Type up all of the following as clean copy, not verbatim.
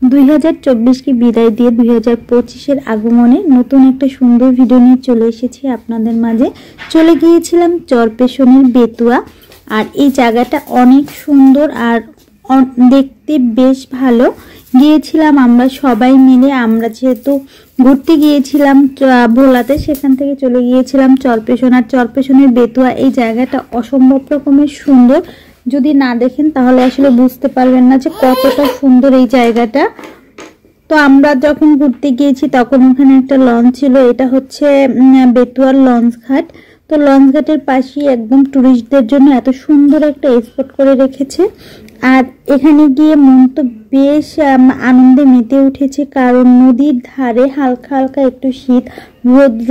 2024 की বিদায় দিয়ে 2025 এর আগমনে নতুন একটা সুন্দর ভিডিও নিয়ে চলে এসেছি আপনাদের মাঝে। চলে গিয়েছিলাম চরপেশনের বেতুয়া, আর এই জায়গাটা অনেক সুন্দর আর দেখতে বেশ ভালো। গিয়েছিলাম আমরা সবাই মিলে, আমরা যেহেতু ঘুরতে গিয়েছিলাম ভোলাতে, সেখান থেকে চলে গিয়েছিলাম চরপেশন। আর চরপেশনের বেতুয়া এই জায়গাটা অসম্ভব রকমের সুন্দর, যদি না দেখেন তাহলে আসলে বুঝতে পারবেন না যে কতটা সুন্দর এই জায়গাটা। তো আমরা যখন ঘুরতে গিয়েছি তখন ওখানে একটা লঞ্চ ছিল, এটা হচ্ছে বেতুয়ার লঞ্চ ঘাট। তো লঞ্চ ঘাটের পাশেই একদম টুরিস্টদের জন্য এত সুন্দর একটা স্পট করে রেখেছে। আর এখানে গিয়ে মন তো বেশ আনন্দে মেতে উঠেছে, কারণ নদীর ধারে হালকা হালকা একটু শীত রৌদ্র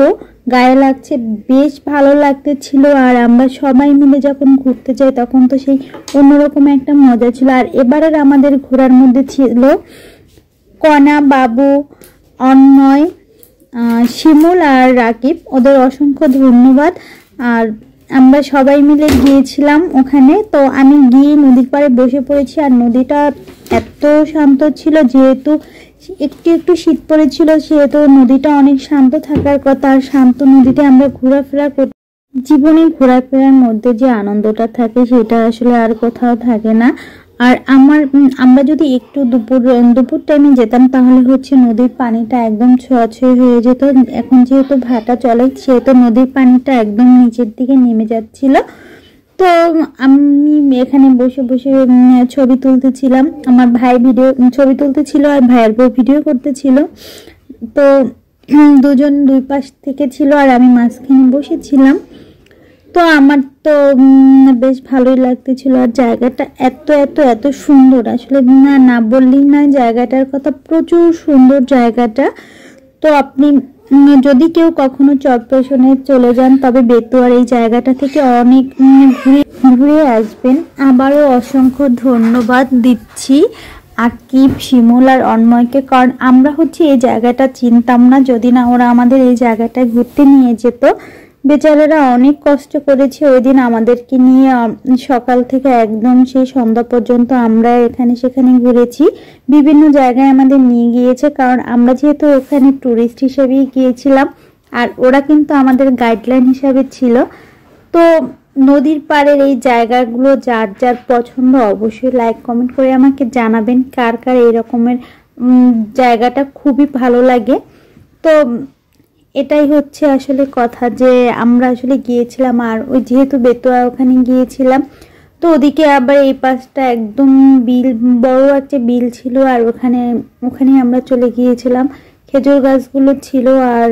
গায়ে লাগছে, বেশ ভালো লাগতেছিল। আর আমরা সবাই মিলে যখন ঘুরতে যাই তখন তো সেই অন্যরকম একটা মজা ছিল। আর এবারের আমাদের ঘোরার মধ্যে ছিল কণা, বাবু, অন্ময়, শিমুল আর রাকিব, ওদের অসংখ্য ধন্যবাদ। আর আমরা সবাই মিলে গিয়েছিলাম ওখানে। তো আমি গিয়ে নদীর পাড়ে বসে পড়েছি, আর নদীটা এত শান্ত ছিল, যেহেতু একটু একটু শীত পড়েছিল সেহেতু নদীটা অনেক শান্ত থাকার কথা। আর শান্ত নদীতে আমরা ঘোরাফেরা করতে, জীবনে ঘোরাফেরার মধ্যে যে আনন্দটা থাকে সেটা আসলে আর কোথাও থাকে না। আর আমরা যদি একটু দুপুর টাইমে যেতাম তাহলে হচ্ছে নদীর পানিটা একদম ছোঁয়াছুঁই হয়ে যেত। এখন যেহেতু ভাটা চলে সেহেতু নদীর পানিটা একদম নিচের দিকে নেমে যাচ্ছিল। তো আমি এখানে বসে বসে ছবি তুলতেছিলাম, আমার ভাই ছবি তুলতেছিল আর ভাইয়ের বউ ভিডিও করতেছিল। তো দুজন দুই পাশ থেকে ছিল আর আমি মাঝখানে বসেছিলাম। তো আমার তো বেশ ভালোই লাগতেছিল। আর জায়গাটা এত এত এত সুন্দর, আসলে না বললেই না জায়গাটার কথা, প্রচুর সুন্দর জায়গাটা। তো আপনি যদি কেউ কখনো চরপেশনে চলে যান তবে বেতুয়ার এই জায়গাটা থেকে অনেক ঘুরে আসবেন। আবারও অসংখ্য ধন্যবাদ দিচ্ছি আকিব, শিমুল আর অন্ময়কে, কারণ আমরা হচ্ছে এই জায়গাটা চিনতাম না, যদি না ওরা আমাদের এই জায়গাটায় ঘুরতে নিয়ে যেত। বেচারারা অনেক কষ্ট করেছে ওই দিন আমাদেরকে নিয়ে, সকাল থেকে একদম সেই সন্ধ্যা পর্যন্ত আমরা এখানে সেখানে ঘুরেছি, বিভিন্ন জায়গায় আমাদের নিয়ে গিয়েছে, কারণ আমরা যেহেতু ওখানে টুরিস্ট হিসেবেই গিয়েছিলাম আর ওরা কিন্তু আমাদের গাইডলাইন হিসাবে ছিল। তো নদীর পাড়ের এই জায়গাগুলো যার যার পছন্দ অবশ্যই লাইক কমেন্ট করে আমাকে জানাবেন কার কার এই রকমের জায়গাটা খুবই ভালো লাগে। তো এটাই হচ্ছে আসলে কথা, যে আমরা আসলে গিয়েছিলাম আর ওই যেহেতু বেতুয়া ওখানে গিয়েছিলাম, তো ওদিকে আবার এই পাশটা একদম বিল, বড় একটা বিল ছিল, আর ওখানে আমরা চলে গিয়েছিলাম। খেজুর গাছগুলো ছিল, আর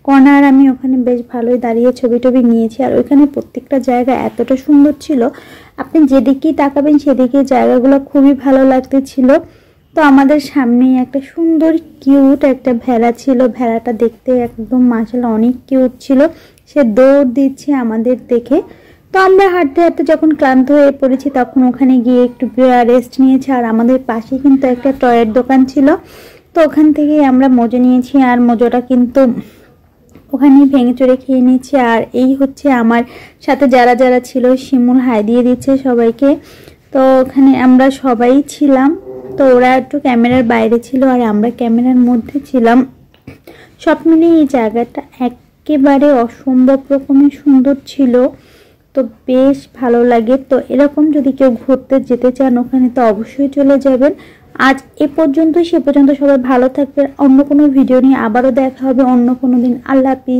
কর্নার আমি ওখানে বেশ ভালোই দাঁড়িয়ে ছবি টবি নিয়েছি। আর ওইখানে প্রত্যেকটা জায়গা এতটা সুন্দর ছিল, আপনি যেদিকেই তাকাবেন সেদিকে জায়গাগুলো খুবই ভালো লাগতেছিল। তো আমাদের সামনেই একটা সুন্দর কিউট একটা ভেড়া ছিল, ভেড়াটা দেখতে একদম মাশাআল্লাহ অনেক কিউট ছিল, সে দৌড় দিচ্ছে আমাদের দেখে। তো আমরা হাঁটতে হাঁটতে যখন ক্লান্ত হয়ে পড়েছি তখন ওখানে গিয়ে একটু রেস্ট নিয়েছি। আর আমাদের পাশে কিন্তু একটা টয়ের দোকান ছিল, তো ওখান থেকে আমরা মজো নিয়েছি, আর মজোটা কিন্তু ওখানেই ভেঙে চড়ে খেয়ে নিয়েছি। আর এই হচ্ছে আমার সাথে যারা যারা ছিল, শিমুল হাই দিয়ে দিচ্ছে সবাইকে। তো ওখানে আমরা সবাই ছিলাম, তো ওরা একটু ক্যামেরার বাইরে ছিল আর আমরা ক্যামেরার মধ্যে ছিলাম। সব মিলিয়ে এই জায়গাটা একেবারে অসম্ভব রকমের সুন্দর ছিল, তো বেশ ভালো লাগে। তো এরকম যদি কেউ ঘুরতে যেতে চান ওখানে তো অবশ্যই চলে যাবেন। আজ এ পর্যন্ত, সে পর্যন্ত সবাই ভালো থাকবেন। অন্য কোনো ভিডিও নিয়ে আবারও দেখা হবে অন্য কোনো দিন। আল্লাহ হাফিজ।